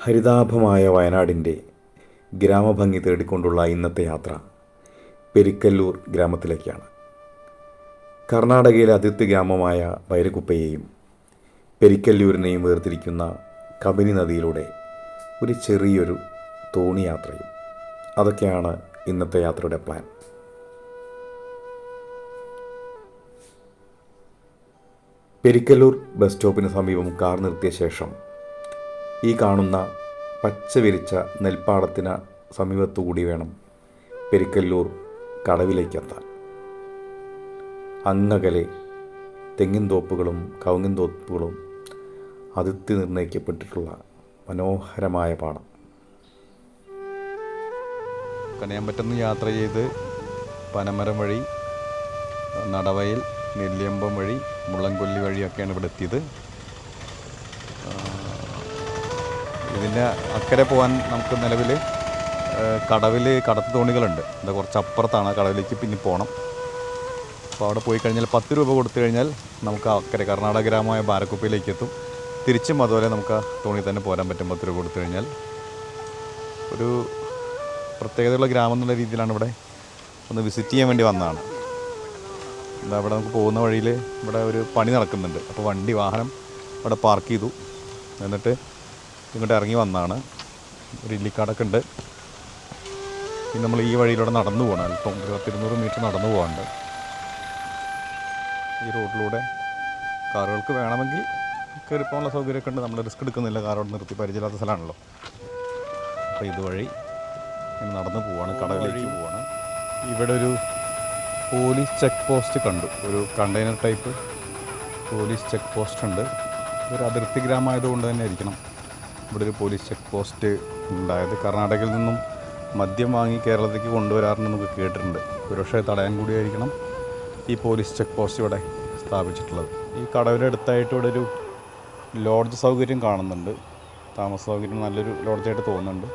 ഹരിതാഭമായ വയനാടിൻ്റെ ഗ്രാമഭംഗി തേടിക്കൊണ്ടുള്ള ഇന്നത്തെ യാത്ര പെരിക്കല്ലൂർ ഗ്രാമത്തിലേക്കാണ്. കർണാടകയിലെ അതിർത്തി ഗ്രാമമായ ബൈരകുപ്പയെയും പെരിക്കല്ലൂരിനെയും വേർതിരിക്കുന്ന കബനി നദിയിലൂടെ ഒരു ചെറിയൊരു തോണി യാത്രയും. അതൊക്കെയാണ് ഇന്നത്തെ യാത്രയുടെ പ്ലാൻ. പെരിക്കല്ലൂർ ബസ് സ്റ്റോപ്പിന് സമീപം കാർ നിർത്തിയ ശേഷം ഈ കാണുന്ന പച്ച വിരിച്ച നെൽപ്പാടത്തിന് സമീപത്തുകൂടി വേണം പെരിക്കല്ലൂർ കടവിലേക്കെത്താൻ. അങ്ങകലെ തെങ്ങിൻ തോപ്പുകളും കവുങ്ങിൻ തോപ്പുകളും അതിർത്തി നിർണ്ണയിക്കപ്പെട്ടിട്ടുള്ള മനോഹരമായ പാടം. കണിയാമ്പറ്റന്ന് യാത്ര ചെയ്ത് പനമരം വഴി, നടവയൽ, നെല്ലിയമ്പം വഴി, മുള്ളൻകൊല്ലി വഴിയൊക്കെയാണ് ഇവിടെ എത്തിയത്. ഇതിൻ്റെ അക്കരെ പോകാൻ നമുക്ക് നിലവിൽ കടവിൽ കടത്ത് തോണികളുണ്ട്. ഇത് കുറച്ച് അപ്പുറത്താണ്. കടവിലേക്ക് പിന്നെ പോകണം. അപ്പോൾ അവിടെ പോയി കഴിഞ്ഞാൽ 10 രൂപ കൊടുത്തു കഴിഞ്ഞാൽ നമുക്ക് അക്കരെ കർണാടക ഗ്രാമമായ ബാരക്കുപ്പയിലേക്ക് എത്തും. തിരിച്ചും അതുപോലെ നമുക്ക് ആ തോണി തന്നെ പോരാൻ പറ്റും. 10 രൂപ കൊടുത്തു കഴിഞ്ഞാൽ. ഒരു പ്രത്യേകതയുള്ള ഗ്രാമം എന്നുള്ള രീതിയിലാണ് ഇവിടെ ഒന്ന് വിസിറ്റ് ചെയ്യാൻ വേണ്ടി വന്നതാണ്. എന്താ ഇവിടെ നമുക്ക് പോകുന്ന വഴിയിൽ ഇവിടെ ഒരു പണി നടക്കുന്നുണ്ട്. അപ്പോൾ വാഹനം ഇവിടെ പാർക്ക് ചെയ്തു. എന്നിട്ട് ഇങ്ങോട്ട് ഇറങ്ങി വന്നതാണ്. ഒരു ഇല്ലിക്കാടൊക്കെ ഉണ്ട്. പിന്നെ നമ്മൾ ഈ വഴിയിലൂടെ നടന്നു പോകണം. അല്പം 200 മീറ്റർ നടന്നു പോകാനുണ്ട്. ഈ റോഡിലൂടെ കാറുകൾക്ക് വേണമെങ്കിൽ കയറിപ്പോകാനുള്ള സൗകര്യമൊക്കെ ഉണ്ട്. നമ്മൾ റിസ്ക് എടുക്കുന്നില്ല. കാറോട് നിർത്തി പരിചയമില്ലാത്ത സ്ഥലമാണല്ലോ. അപ്പോൾ ഇതുവഴി നടന്നു പോവാണ്. കടവിലേക്ക് പോവാണ്. ഇവിടെ ഒരു പോലീസ് ചെക്ക് പോസ്റ്റ് കണ്ടു. ഒരു container type police check post ഉണ്ട്. ഇതൊരു അതിർത്തി ഗ്രാമമായതുകൊണ്ട് തന്നെ ആയിരിക്കണം ഇവിടെ ഒരു പോലീസ് ചെക്ക് പോസ്റ്റ് ഉണ്ടായത്. കർണാടകയിൽ നിന്നും മദ്യം വാങ്ങി കേരളത്തിലേക്ക് കൊണ്ടുവരാറുണ്ടെന്ന് നമുക്ക് കേട്ടിട്ടുണ്ട്. സുരക്ഷയെ തടയാൻ കൂടിയായിരിക്കണം ഈ പോലീസ് ചെക്ക് പോസ്റ്റ് ഇവിടെ സ്ഥാപിച്ചിട്ടുള്ളത്. ഈ കടവിൻ്റെ അടുത്തായിട്ട് ഇവിടെ ഒരു ലോഡ്ജ് സൗകര്യം കാണുന്നുണ്ട്. താമസ സൗകര്യം നല്ലൊരു ലോഡ്ജായിട്ട് തോന്നുന്നുണ്ട്.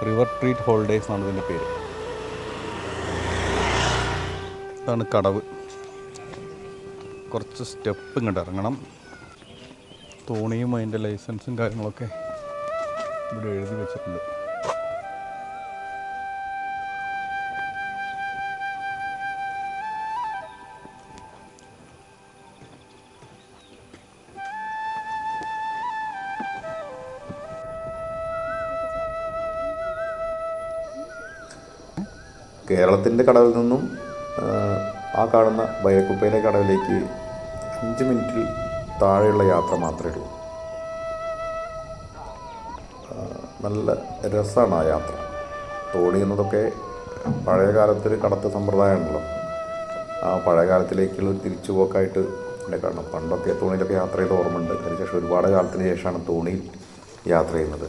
റിവർ ട്രീറ്റ് ഹോളിഡേയ്സ് എന്നാണ് ഇതിൻ്റെ പേര്. ഇതാണ് കടവ്. കുറച്ച് സ്റ്റെപ്പ് ഇങ്ങോട്ട് ഇറങ്ങണം. തോണിയും അതിൻ്റെ ലൈസൻസും കാര്യങ്ങളൊക്കെ ഇവിടെ എഴുതി വെച്ചിട്ടുണ്ട്. കേരളത്തിൻ്റെ കടവിൽ നിന്നും ആ കാണുന്ന ബൈരക്കുപ്പയിലെ കടവിലേക്ക് 5 മിനിറ്റിൽ താഴെയുള്ള യാത്ര മാത്രമേ ഉള്ളൂ. നല്ല രസമാണ് ആ യാത്ര. തോണി എന്നതൊക്കെ പഴയ കാലത്തൊരു കടത്ത് സമ്പ്രദായമാണല്ലോ. ആ പഴയ കാലത്തിലേക്കുള്ള തിരിച്ചുപോക്കായിട്ട് ഇവിടെ കാണണം. പണ്ടൊക്കെ തോണിയിലൊക്കെ യാത്ര ചെയ്ത് ഓർമ്മയുണ്ട്. അതിനുശേഷം ഒരുപാട് കാലത്തിന് ശേഷമാണ് തോണിയിൽ യാത്ര ചെയ്യുന്നത്.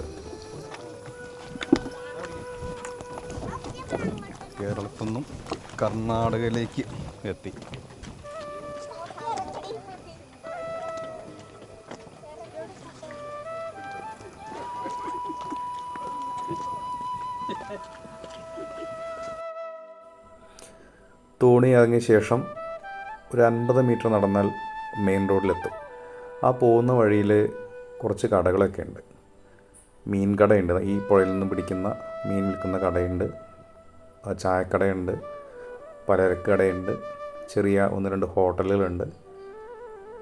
കേരളത്തിൽ നിന്നും കർണാടകയിലേക്ക് എത്തി. തോണി ഇറങ്ങിയ ശേഷം ഒരു 50 മീറ്റർ നടന്നാൽ മെയിൻ റോഡിലെത്തും. ആ പോകുന്ന വഴിയിൽ കുറച്ച് കടകളൊക്കെ ഉണ്ട്. മീൻ കടയുണ്ട്. ഈ പുഴയിൽ നിന്ന് പിടിക്കുന്ന മീൻ വിൽക്കുന്ന കടയുണ്ട്. ചായക്കടയുണ്ട്. പലചരക്ക് കടയുണ്ട്. ചെറിയ 1-2 ഹോട്ടലുകളുണ്ട്.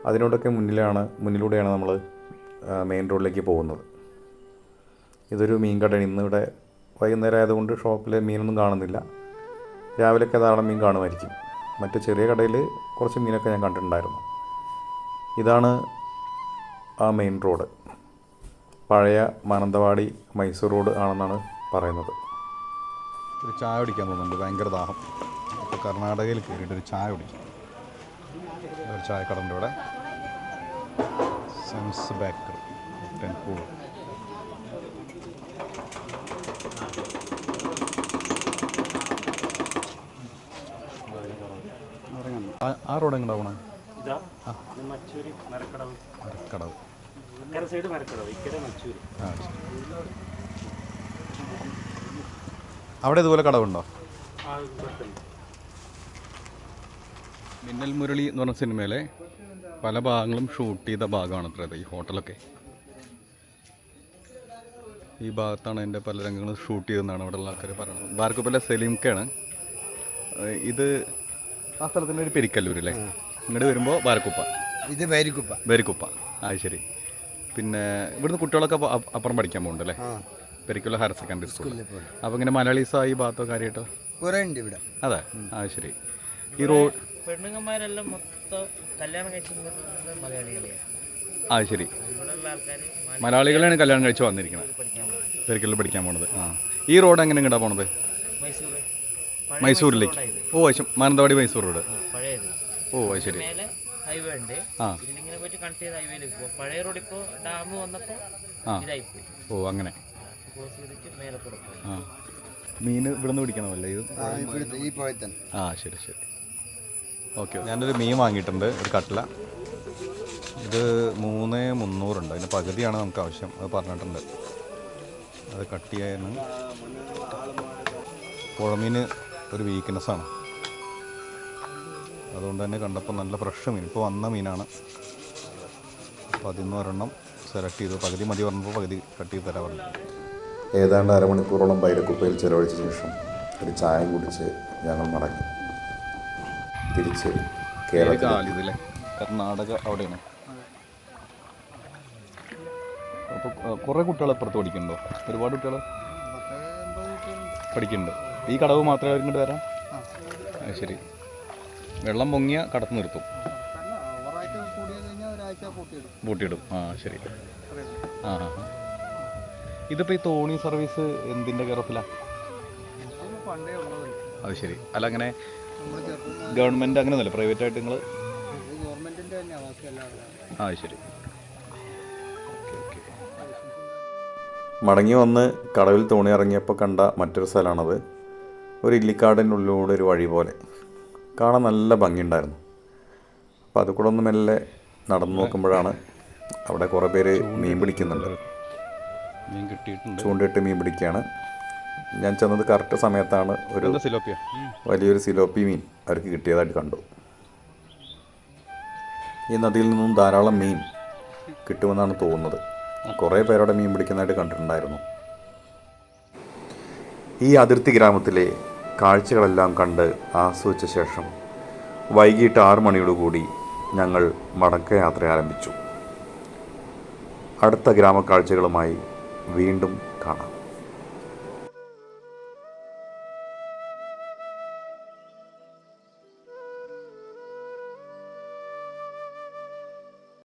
അതിനോടൊക്കെ മുന്നിലൂടെയാണ് നമ്മൾ മെയിൻ റോഡിലേക്ക് പോകുന്നത്. ഇതൊരു മീൻ കടയാണ്. ഇന്നിവിടെ വൈകുന്നേരം ആയതുകൊണ്ട് ഷോപ്പിൽ മീനൊന്നും കാണുന്നില്ല. രാവിലെയൊക്കെ ധാരാളം മീൻ കാണുമായിരിക്കും. മറ്റ് ചെറിയ കടയിൽ കുറച്ച് മീനൊക്കെ ഞാൻ കണ്ടിട്ടുണ്ടായിരുന്നു. ഇതാണ് ആ മെയിൻ റോഡ്. പഴയ മാനന്തവാടി മൈസൂർ റോഡ് ആണെന്നാണ് പറയുന്നത്. ഒരു ചായ കുടിക്കാൻ തോന്നുന്നുണ്ട്. ഭയങ്കര ദാഹം. അപ്പോൾ കർണാടകയിൽ കയറിയിട്ടൊരു ചായ കുടിക്കും. ഒരു ചായക്കടൻ്റെ ഇവിടെ സെൻസ് ബേക്കറി ടെൻപൂൾ. ആ റോഡ് എങ്ങനെ പോകണേ? മരക്കടവ്. അവിടെ ഇതുപോലെ കടവുണ്ടോ? മിന്നൽ മുരളി എന്ന് പറഞ്ഞ സിനിമയിലെ പല ഭാഗങ്ങളും ഷൂട്ട് ചെയ്ത ഭാഗമാണ് അത്ര ഈ ഹോട്ടലൊക്കെ. ഈ ഭാഗത്താണ് എൻ്റെ പല രംഗങ്ങളും ഷൂട്ട് ചെയ്തെന്നാണ് ഇവിടെയുള്ള ആൾക്കാർ പറയുന്നത്. ബാർക്കുപ്പയിലെ സലീംക്കയാണ് ഇത്. ആ സ്ഥലത്തിൻ്റെ ഒരു പെരിക്കല്ലൂരല്ലേ? ഇങ്ങോട്ട് വരുമ്പോൾ ബാരക്കുപ്പ, ഇത് ബേരിക്കുപ്പ. ശരി. പിന്നെ ഇവിടുന്ന് കുട്ടികളൊക്കെ അപ്പുറം പഠിക്കാൻ പോകുന്നുണ്ടല്ലേ? പെരിക്കുള്ള ഹയർ സെക്കൻഡറി സ്കൂൾ. അപ്പോൾ ഇങ്ങനെ മലയാളീസായി ഈ ഭാഗത്തോ കാര്യമായിട്ടോ കുറേ ഉണ്ട് ഇവിടെ. അതെ. ശരി. ഈ റോഡ് പെണ്ണുങ്ങന്മാരെല്ലാം മൊത്തം കല്യാണം കഴിച്ചിട്ട് മലയാളികളെയാണ്. ശരി. മലയാളികളാണ് കല്യാണം കഴിച്ച് വന്നിരിക്കുന്നത്, പെരിക്കലിൽ പഠിക്കാൻ പോണത്. ഈ റോഡ് എങ്ങനെ ഇങ്ങോട്ടാ പോണത്? മൈസൂരിലേക്ക്. മാനന്തവാടി മൈസൂർ റോഡ്. ശരി. ഹൈവേ ഉണ്ട്, ഇതിലിങ്ങനെ പോയിട്ട് കണക്ട് ചെയ്ത് ഹൈവേയിലേക്ക് പോകും. പഴയ റോഡ് ഇപ്പോൾ ഡാം വന്നപ്പോൾ ഇതായിപ്പോയി. അങ്ങനെ ക്രോസ് ചെയ്തിട്ട് മേലെ കൊടുക്കും. മീൻ ഇവിടുന്ന് പിടിക്കണമല്ലേ ഇത്? ഈ പോയത്തൻ. ശരി. ഓക്കെ. ഞാനൊരു മീൻ വാങ്ങിയിട്ടുണ്ട്, ഒരു കട്ട്ല. ഇത് 3,300 അതിൻ്റെ പകുതിയാണ് നമുക്ക് ആവശ്യം, അത് പറഞ്ഞിട്ടുണ്ട്. അത് കട്ട് ചെയ്യാൻ പുഴമീൻ ഒരു വീക്ക്നെസ്സാണ്, അതുകൊണ്ട് തന്നെ കണ്ടപ്പോൾ നല്ല ഫ്രഷ് മീൻ, ഇപ്പോൾ വന്ന മീനാണ്. അപ്പോൾ അതിന്ന് ഒരെണ്ണം സെലക്ട് ചെയ്തു. പകുതി മതി പറഞ്ഞപ്പോൾ പകുതി കട്ട് ചെയ്ത് തരാൻ പറഞ്ഞു. ഏതാണ്ട് അരമണിക്കൂറോളം ബൈരക്കുപ്പയിൽ ചിലവഴിച്ച ശേഷം ഒരു ചായം കുടിച്ച് ഞങ്ങൾ മടങ്ങി തിരിച്ച് കേരളത്തിലെ കർണാടക അവിടെയാണ്. അപ്പോൾ കുറേ കുട്ടികൾ അപ്പുറത്ത് പഠിക്കുന്നുണ്ടോ? ഒരുപാട് കുട്ടികൾ പഠിക്കുന്നുണ്ട്. ഈ കടവ് മാത്രമേ ഇങ്ങോട്ട് വരാം? ശരി. വെള്ളം പൊങ്ങിയ കടത്ത് നിർത്തും, പൂട്ടിയിടും. ശരി. ഇതിപ്പോൾ ഈ തോണി സർവീസ് എന്തിൻ്റെ കെയറോഫിലാണ്? അത് ശരി. അല്ല, അങ്ങനെ ഗവൺമെൻറ് അങ്ങനെയൊന്നുമല്ല, പ്രൈവറ്റ് ആയിട്ട് നിങ്ങൾ? ശരി. മടങ്ങി വന്ന് കടവിൽ തോണി ഇറങ്ങിയപ്പോൾ കണ്ട മറ്റൊരു സ്ഥലമാണത്. ഒരു ഇല്ലിക്കാടിൻ്റെ ഉള്ളിലൂടെ ഒരു വഴി പോലെ, കാണാൻ നല്ല ഭംഗിയുണ്ടായിരുന്നു. അപ്പോൾ അത് കൂടെ ഒന്ന് മെല്ലെ നടന്നു നോക്കുമ്പോഴാണ് അവിടെ കുറേ പേര് മീൻ പിടിക്കുന്നുണ്ട്. മീൻ കിട്ടിയിട്ടുണ്ട്, ചൂണ്ടിട്ട് മീൻ പിടിക്കുകയാണ്. ഞാൻ ചെന്നത് കറക്റ്റ് സമയത്താണ്. ഒരു വലിയൊരു സിലോപ്പി മീൻ അവർക്ക് കിട്ടിയതായിട്ട് കണ്ടു. ഈ നദിയിൽ നിന്നും ധാരാളം മീൻ കിട്ടുമെന്നാണ് തോന്നുന്നത്. കുറേ പേരോടെ മീൻ പിടിക്കുന്നതായിട്ട് കണ്ടിട്ടുണ്ടായിരുന്നു. ഈ അതിർത്തി ഗ്രാമത്തിലെ കാഴ്ചകളെല്ലാം കണ്ട് ആസ്വദിച്ച ശേഷം വൈകിട്ട് 6 മണിയോടുകൂടി ഞങ്ങൾ മടക്കയാത്ര ആരംഭിച്ചു. അടുത്ത ഗ്രാമക്കാഴ്ചകളുമായി വീണ്ടും കാണാം.